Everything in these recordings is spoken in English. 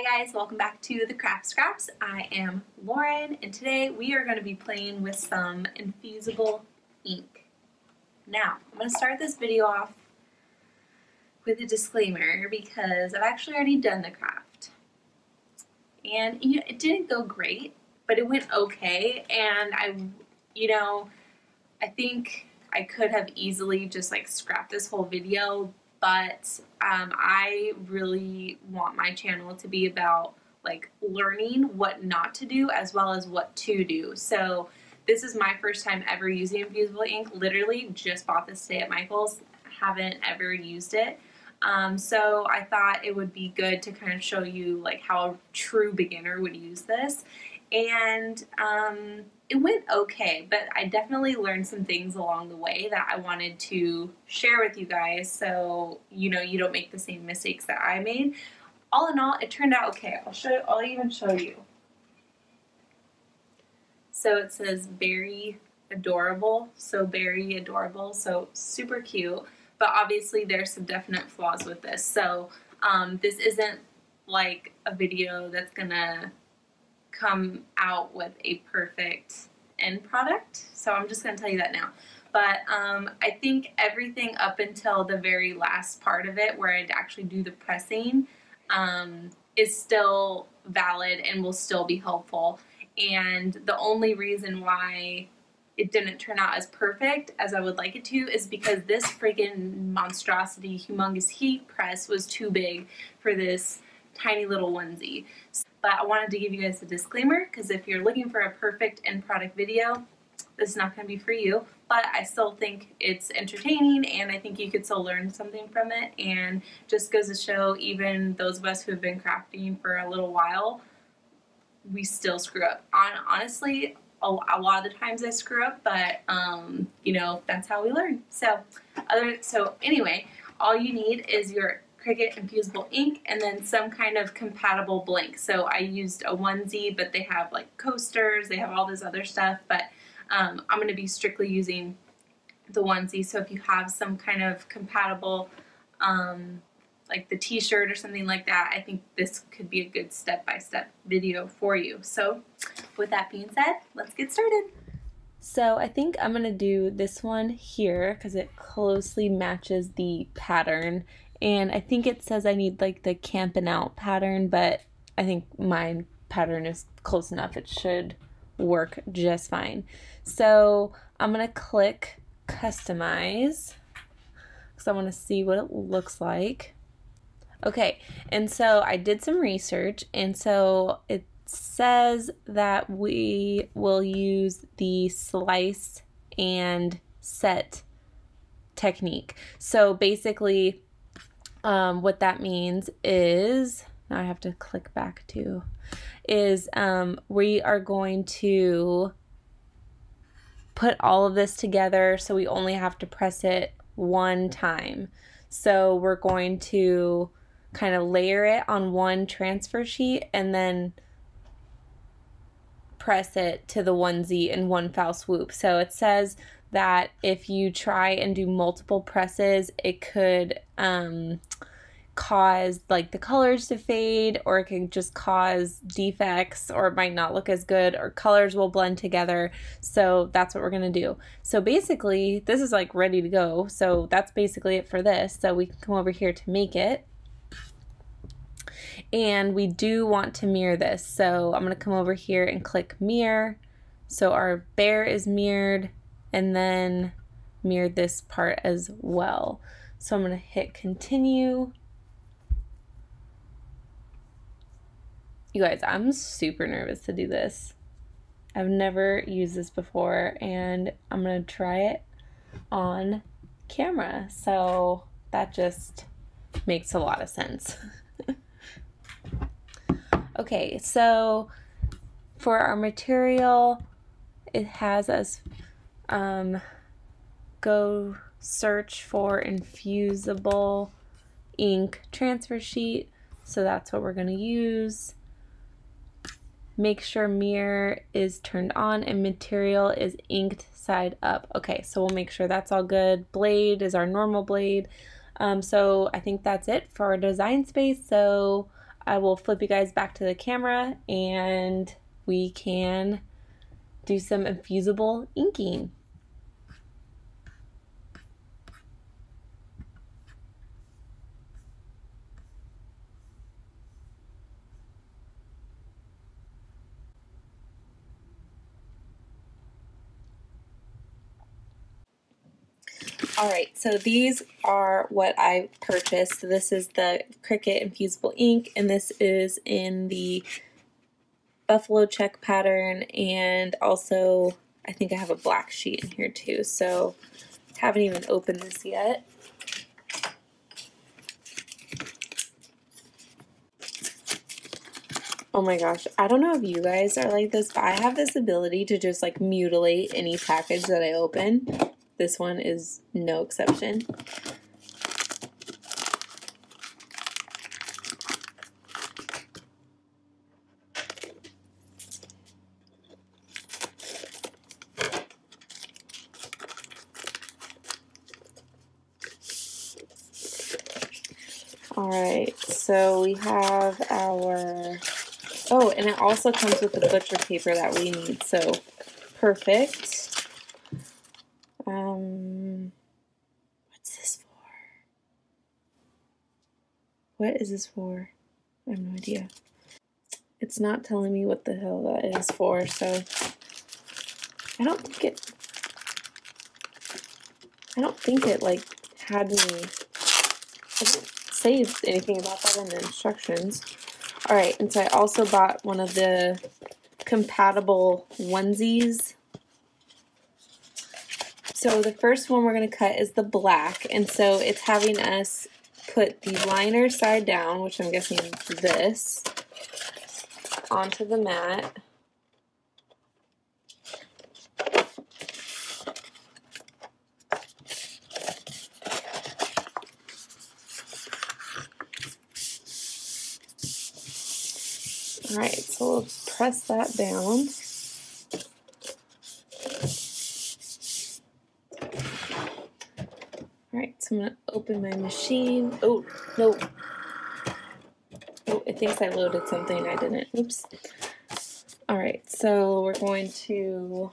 Hi guys, welcome back to the Craft Scraps. I am Lauren and today we are going to be playing with some Infusible ink. Now, I'm going to start this video off with a disclaimer because I've actually already done the craft. And it didn't go great, but it went okay, and I think I could have easily just like scrapped this whole video, but I really want my channel to be about like learning what not to do as well as what to do. So this is my first time ever using Infusible ink. Literally just bought this today at Michael's. Haven't ever used it. So I thought it would be good to kind of show you like how a true beginner would use this. And it went okay, but I definitely learned some things along the way that I wanted to share with you guys so you don't make the same mistakes that I made. All in all, it turned out okay. I'll even show you. So it says berry adorable, so super cute, but obviously there's some definite flaws with this. So this isn't like a video that's gonna come out with a perfect end product, so I'm just going to tell you that now. But I think everything up until the very last part of it, where I'd actually do the pressing, is still valid and will still be helpful. And the only reason why it didn't turn out as perfect as I would like it to is because this freaking monstrosity, humongous heat press was too big for this tiny little onesie. But I wanted to give you guys a disclaimer because if you're looking for a perfect end product video, this is not going to be for you. But I still think it's entertaining and I think you could still learn something from it, and just goes to show even those of us who have been crafting for a little while, we still screw up. Honestly, a lot of the times I screw up, but that's how we learn. So anyway, all you need is your Cricut Infusible ink and then some kind of compatible blank. So I used a onesie, but they have like coasters, they have all this other stuff, but I'm going to be strictly using the onesie. So if you have some kind of compatible like the t-shirt or something like that, I think this could be a good step-by-step video for you. So with that being said, let's get started. So I think I'm going to do this one here because it closely matches the pattern. And I think it says I need like the camping out pattern, but I think my pattern is close enough. It should work just fine. So I'm going to click customize because I want to see what it looks like. Okay, and so I did some research, and so it says that we will use the slice and set technique. So basically what that means is, now I have to click back to, is we are going to put all of this together so we only have to press it one time. So we're going to kind of layer it on one transfer sheet and then press it to the onesie in one foul swoop. So it says that if you try and do multiple presses, it could cause like the colors to fade, or it can just cause defects, or it might not look as good, or colors will blend together. So that's what we're gonna do. So basically this is like ready to go. So that's basically it for this. So we can come over here to make it. And we do want to mirror this. So I'm gonna come over here and click mirror. So our bear is mirrored, and then mirror this part as well. So I'm going to hit continue. You guys, I'm super nervous to do this. I've never used this before, and I'm going to try it on camera. So that just makes a lot of sense. Okay, so for our material, it has us go search for Infusible ink transfer sheet. So that's what we're going to use. Make sure mirror is turned on and material is inked side up. Okay, so we'll make sure that's all good. Blade is our normal blade. So I think that's it for our design space. So I will flip you guys back to the camera and we can do some infusible inking. Alright, so these are what I purchased. This is the Cricut Infusible ink, and this is in the buffalo check pattern, and also I think I have a black sheet in here too, so haven't even opened this yet. Oh my gosh, I don't know if you guys are like this, but I have this ability to just like mutilate any package that I open. This one is no exception. Alright, so we have our, oh, and it also comes with the butcher paper that we need, so perfect. What's this for? What is this for? I have no idea. It's not telling me what the hell that is for, so I don't think it like had me, I didn't say anything about that in the instructions. Alright, and so I also bought one of the compatible onesies. So the first one we're going to cut is the black, and so it's having us put the liner side down, which I'm guessing is this, onto the mat. Alright, so we'll press that down. Alright, so I'm going to open my machine. Oh, no. Oh, it thinks I loaded something. I didn't. Oops. Alright, so we're going to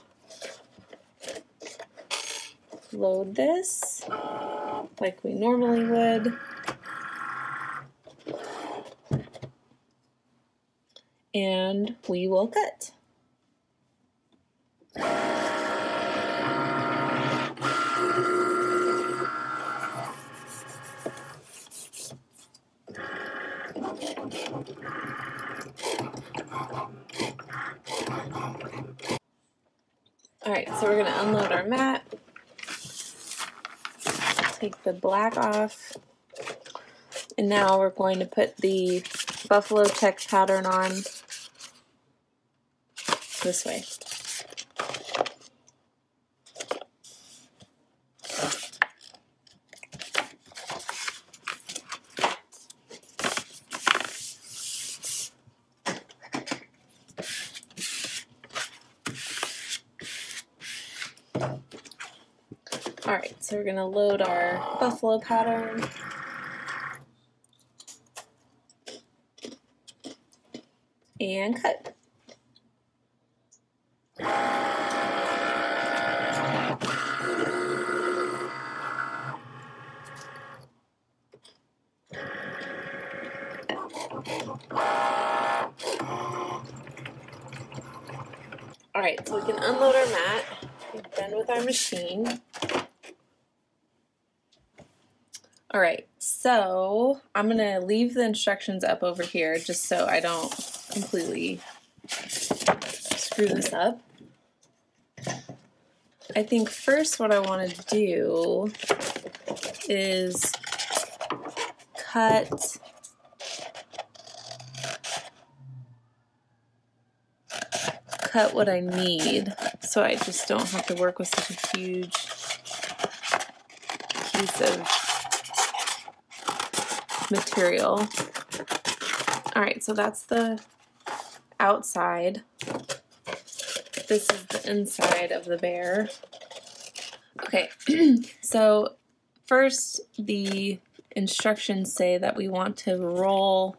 load this like we normally would. And we will cut. Alright, so we're going to unload our mat, take the black off, and now we're going to put the buffalo check pattern on this way. Alright, so we're going to load our buffalo pattern. And cut. Alright, so we can unload our mat. We're done with our machine. Alright, so I'm going to leave the instructions up over here just so I don't completely screw this up. I think first what I want to do is cut what I need so I just don't have to work with such a huge piece of material. Alright, so that's the outside. This is the inside of the bear. Okay, so first the instructions say that we want to roll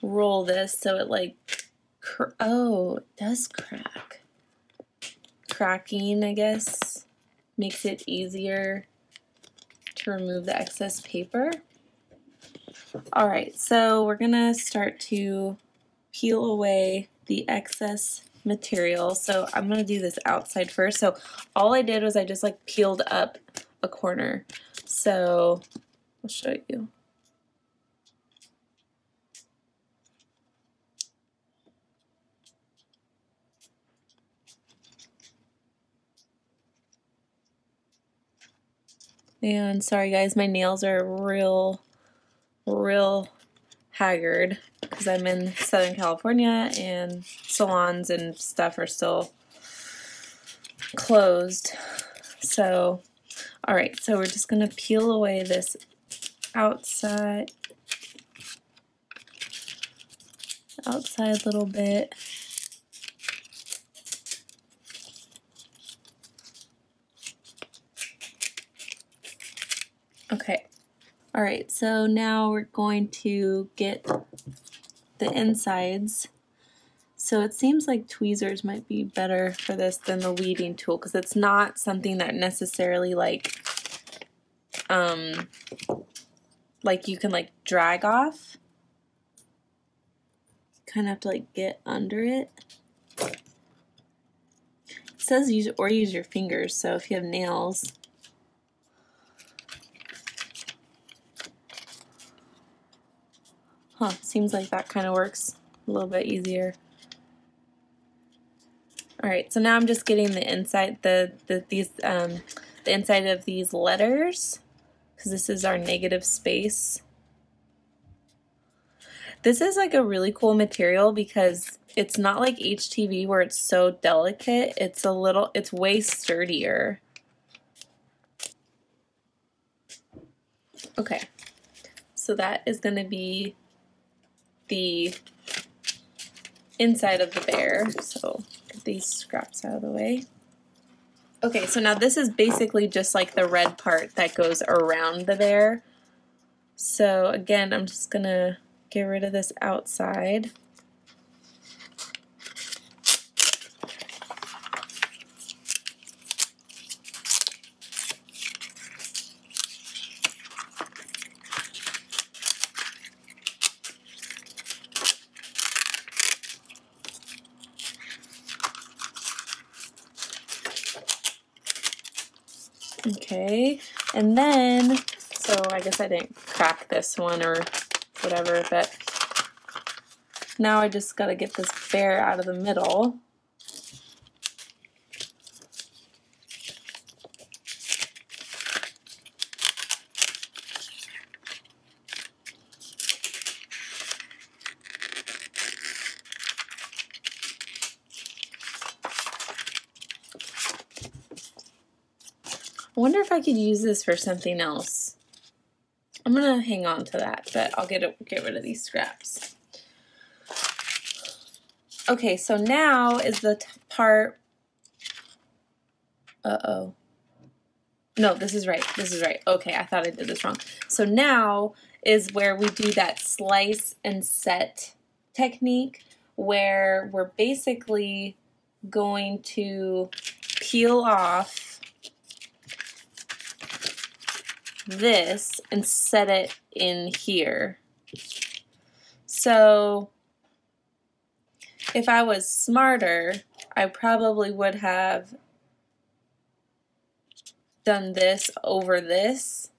roll this so it like, oh, it does crack. Cracking, I guess, makes it easier to remove the excess paper. All right, so we're gonna start to peel away the excess material. So I'm gonna do this outside first. So all I did was I just like peeled up a corner. So I'll show you. And sorry guys, my nails are real haggard because I'm in Southern California and salons and stuff are still closed. So, all right, so we're just gonna peel away this outside little bit. Okay. All right, so now we're going to get the insides. So it seems like tweezers might be better for this than the weeding tool because it's not something that necessarily like you can like drag off. You kind of have to like get under it. It says use your fingers, so if you have nails. Huh, seems like that kind of works a little bit easier. All right, so now I'm just getting the inside, the inside of these letters, because this is our negative space. This is like a really cool material because it's not like HTV where it's so delicate. It's way sturdier. Okay, so that is going to be the inside of the bear. So get these scraps out of the way. Okay, so now this is basically just like the red part that goes around the bear. So again, I'm just gonna get rid of this outside. Okay, and then, so I guess I didn't crack this one or whatever, but now I just gotta get this bear out of the middle. I wonder if I could use this for something else. I'm gonna hang on to that, but I'll get rid of these scraps. Okay, so now is the part. Uh-oh. No, this is right. This is right. Okay, I thought I did this wrong. So now is where we do that slice and set technique, where we're basically going to peel off this and set it in here. So if I was smarter, I probably would have done this over this,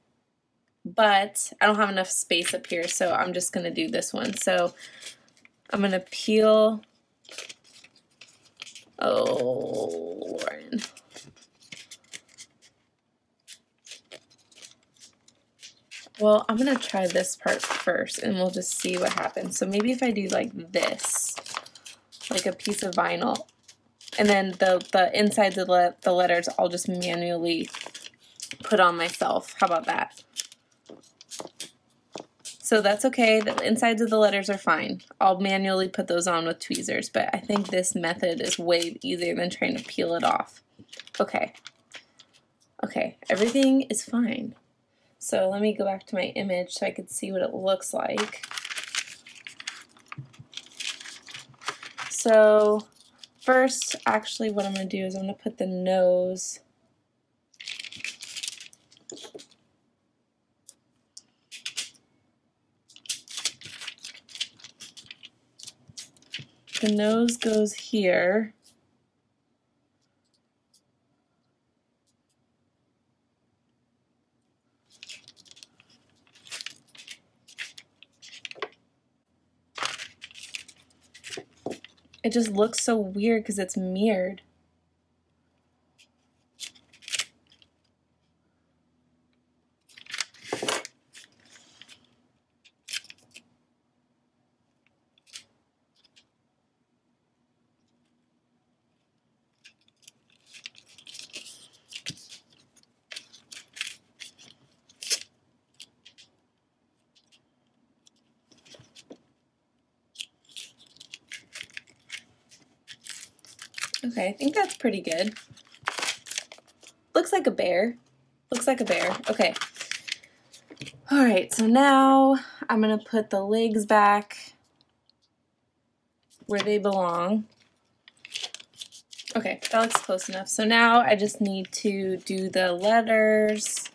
but I don't have enough space up here, so I'm just gonna do this one. So I'm gonna peel, oh, Lauren. Well, I'm gonna try this part first and we'll just see what happens. So maybe if I do like this, like a piece of vinyl, and then the insides of the letters I'll just manually put on myself. How about that? So that's okay, the insides of the letters are fine. I'll manually put those on with tweezers, but I think this method is way easier than trying to peel it off. Okay. Okay, everything is fine. So let me go back to my image so I could see what it looks like. So first, actually what I'm going to do is I'm going to put the nose goes here. It just looks so weird because it's mirrored. Okay, I think that's pretty good. Looks like a bear. Looks like a bear. Okay. Alright, so now I'm going to put the legs back where they belong. Okay, that looks close enough. So now I just need to do the letters.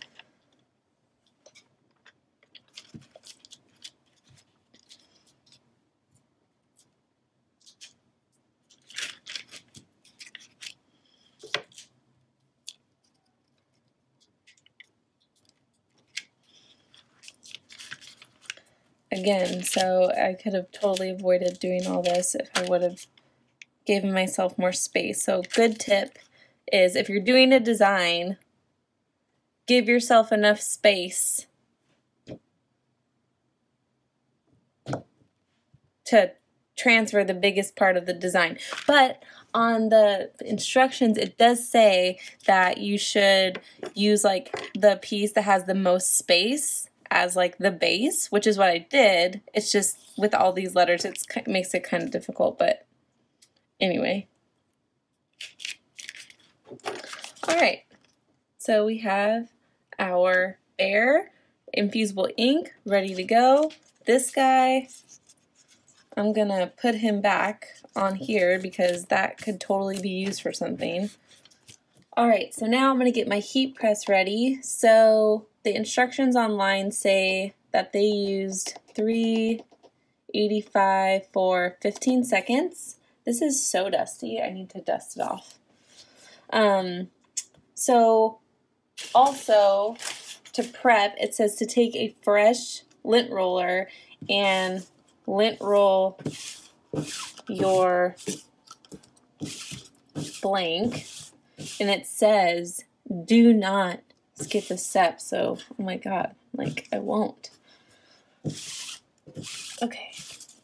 Again, so I could have totally avoided doing all this if I would have given myself more space. So good tip is if you're doing a design, give yourself enough space to transfer the biggest part of the design. But on the instructions, it does say that you should use like the piece that has the most space as like the base, which is what I did. It's just with all these letters, it makes it kind of difficult, but anyway. All right, so we have our bear, Infusible ink, ready to go. This guy, I'm gonna put him back on here because that could totally be used for something. Alright, so now I'm gonna get my heat press ready. So the instructions online say that they used 385 for 15 seconds. This is so dusty, I need to dust it off. So also to prep, it says to take a fresh lint roller and lint roll your blank, and it says do not skip a step. So oh my god, like I won't. Okay,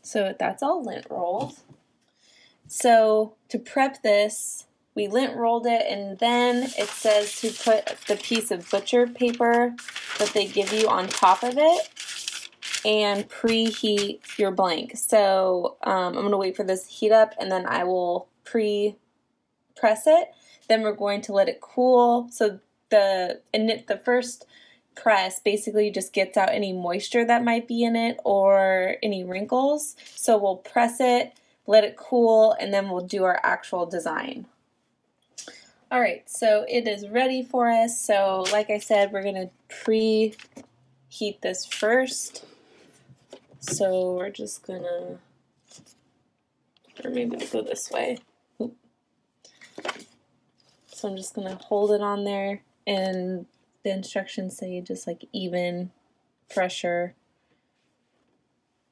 so that's all lint rolled. So to prep this, we lint rolled it, and then it says to put the piece of butcher paper that they give you on top of it and preheat your blank. So I'm going to wait for this to heat up, and then I will pre-press it. Then we're going to let it cool. So the first press basically just gets out any moisture that might be in it or any wrinkles. So we'll press it, let it cool, and then we'll do our actual design. Alright, so it is ready for us. So like I said, we're going to preheat this first. So we're just going to, or maybe we'll go this way. Oop. So I'm just going to hold it on there, and the instructions say just like even pressure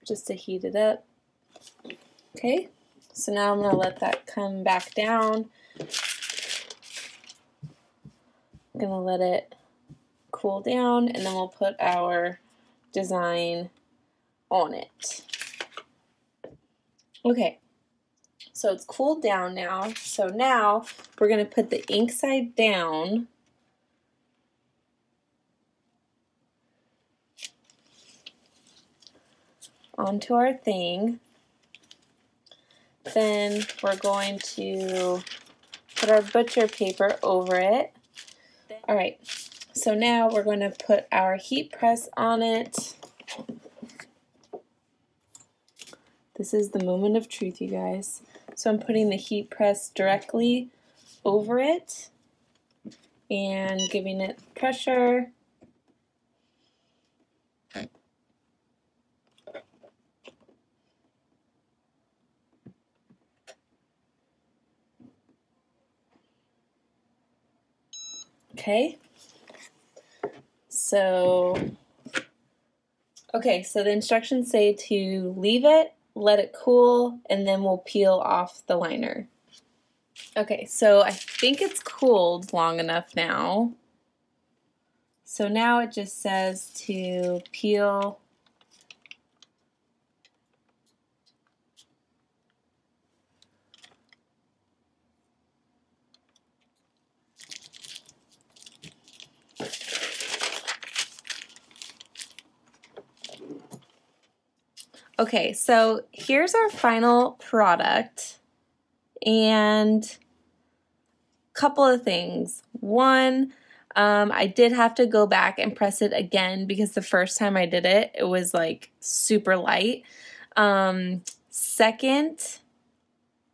just to heat it up. Okay, so now I'm going to let that come back down. I'm going to let it cool down, and then we'll put our design on it. Okay, so it's cooled down now. So now we're going to put the ink side down. Onto our thing. Then we're going to put our butcher paper over it. Alright, so now we're going to put our heat press on it. This is the moment of truth, you guys. So I'm putting the heat press directly over it and giving it pressure. Okay, so the instructions say to leave it, let it cool, and then we'll peel off the liner. Okay, so I think it's cooled long enough now. So now it just says to peel Okay, so here's our final product, and a couple of things. One, I did have to go back and press it again because the first time I did it, it was like super light. Second,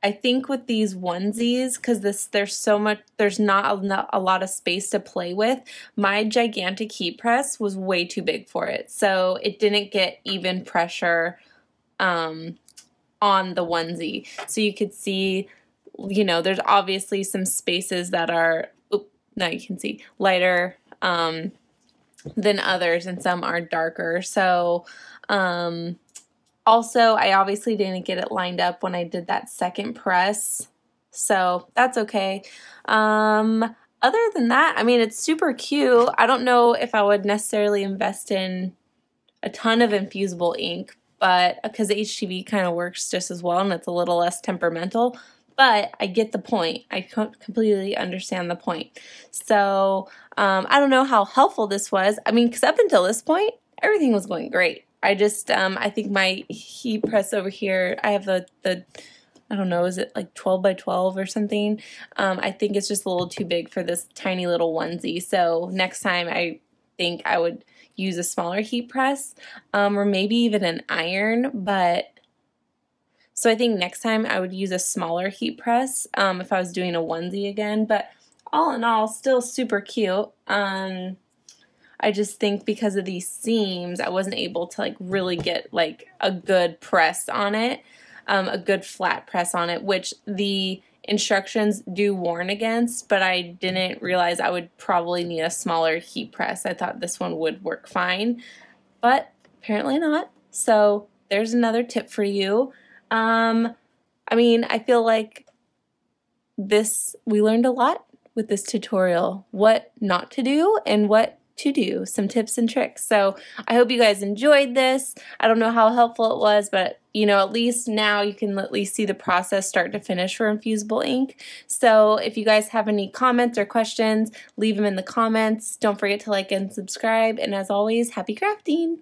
I think with these onesies, because there's not a lot of space to play with, my gigantic heat press was way too big for it. So it didn't get even pressure on the onesie. So you could see, you know, there's obviously some spaces that are, now you can see, lighter than others, and some are darker. So also, I obviously didn't get it lined up when I did that second press, so that's okay. Other than that, I mean, it's super cute. I don't know if I would necessarily invest in a ton of infusible ink, but because the HTV kind of works just as well and it's a little less temperamental, but I get the point. I completely understand the point. So I don't know how helpful this was. I mean, because up until this point, everything was going great. I just, I think my heat press over here, I have the I don't know, is it like 12 by 12 or something? I think it's just a little too big for this tiny little onesie. So next time I think I would use a smaller heat press, or maybe even an iron, so I think next time I would use a smaller heat press if I was doing a onesie again, but all in all, still super cute. I just think because of these seams, I wasn't able to like really get like a good press on it, a good flat press on it, which the instructions do warn against, but I didn't realize I would probably need a smaller heat press. I thought this one would work fine, but apparently not. So there's another tip for you. I mean, I feel like we learned a lot with this tutorial, what not to do and what to do, some tips and tricks. So I hope you guys enjoyed this. I don't know how helpful it was, but you know, at least now you can at least see the process start to finish for infusible ink. So if you guys have any comments or questions, leave them in the comments. Don't forget to like and subscribe. And as always, happy crafting!